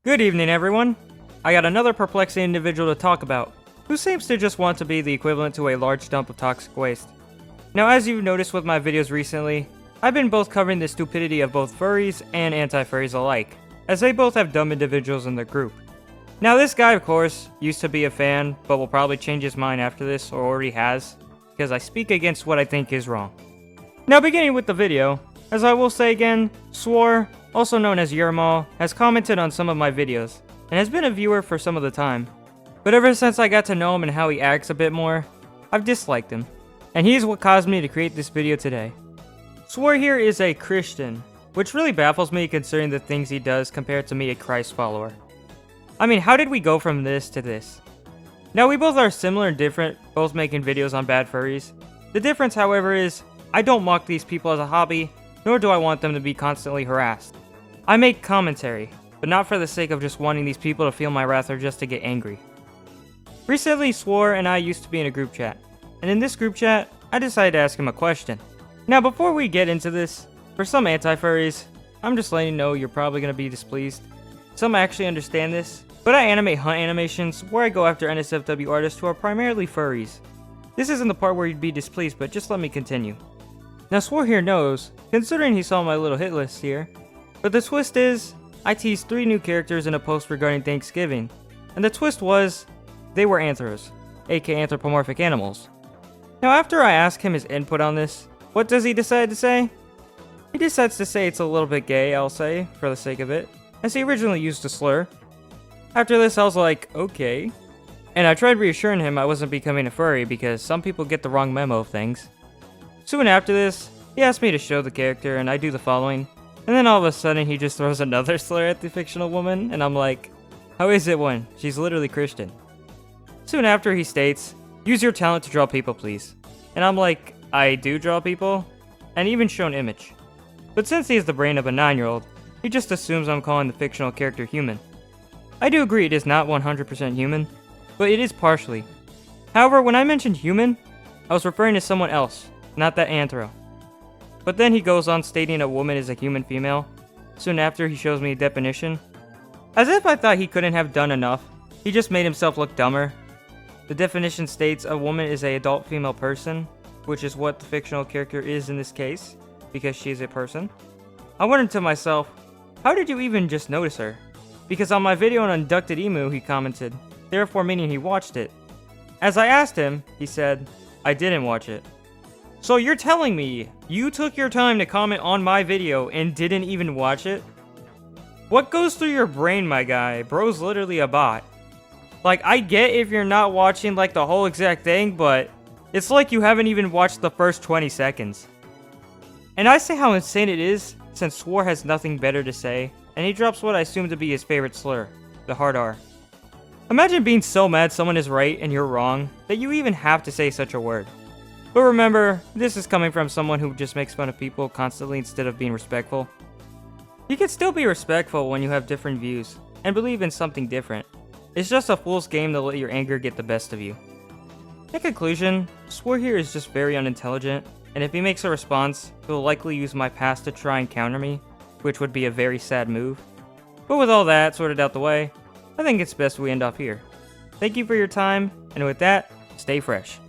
Good evening, everyone. I got another perplexing individual to talk about, who seems to just want to be the equivalent to a large dump of toxic waste. Now, as you've noticed with my videos recently, I've been both covering the stupidity of both furries and anti-furries alike, as they both have dumb individuals in their group. Now, this guy, of course, used to be a fan, but will probably change his mind after this, or already has, because I speak against what I think is wrong. Now, beginning with the video, as I will say again, Swar0r, also known as Yermal, has commented on some of my videos, and has been a viewer for some of the time. But ever since I got to know him and how he acts a bit more, I've disliked him, and he's what caused me to create this video today. Swar0r here is a Christian, which really baffles me considering the things he does compared to me, a Christ follower. I mean, how did we go from this to this? Now, we both are similar and different, both making videos on bad furries. The difference, however, is I don't mock these people as a hobby, nor do I want them to be constantly harassed. I make commentary, but not for the sake of just wanting these people to feel my wrath or just to get angry. Recently, Swar0r and I used to be in a group chat, and in this group chat, I decided to ask him a question. Now, before we get into this, for some anti-furries, I'm just letting you know you're probably going to be displeased. Some actually understand this, but I animate hunt animations where I go after NSFW artists who are primarily furries. This isn't the part where you'd be displeased, but just let me continue. Now, Swar0r here knows, considering he saw my little hit list here, but the twist is, I teased 3 new characters in a post regarding Thanksgiving, and the twist was, they were anthros, aka anthropomorphic animals. Now, after I ask him his input on this, what does he decide to say? He decides to say it's a little bit gay, I'll say, for the sake of it, as he originally used a slur. After this, I was like, okay. And I tried reassuring him I wasn't becoming a furry because some people get the wrong memo of things. Soon after this, he asked me to show the character, and I do the following. And then all of a sudden, he just throws another slur at the fictional woman, and I'm like, how is it when she's literally Christian? Soon after, he states, use your talent to draw people, please. And I'm like, I do draw people? And even show an image. But since he has the brain of a 9-year-old, he just assumes I'm calling the fictional character human. I do agree it is not 100% human, but it is partially. However, when I mentioned human, I was referring to someone else, not that anthro. But then he goes on stating a woman is a human female. Soon after, he shows me a definition. As if I thought he couldn't have done enough, he just made himself look dumber. The definition states a woman is an adult female person, which is what the fictional character is in this case, because she is a person. I wondered to myself, how did you even just notice her? Because on my video on Abducted Emu, he commented, therefore meaning he watched it. As I asked him, he said, I didn't watch it. So you're telling me you took your time to comment on my video and didn't even watch it? What goes through your brain, my guy? Bro's literally a bot. Like, I get if you're not watching like the whole exact thing, but it's like you haven't even watched the first 20 seconds. And I say how insane it is since Swar0r has nothing better to say, and he drops what I assume to be his favorite slur, the hard R. Imagine being so mad someone is right and you're wrong that you even have to say such a word. But remember, this is coming from someone who just makes fun of people constantly instead of being respectful. You can still be respectful when you have different views, and believe in something different. It's just a fool's game to let your anger get the best of you. In conclusion, Swar0r here is just very unintelligent, and if he makes a response, he'll likely use my past to try and counter me, which would be a very sad move. But with all that sorted out the way, I think it's best we end off here. Thank you for your time, and with that, stay fresh.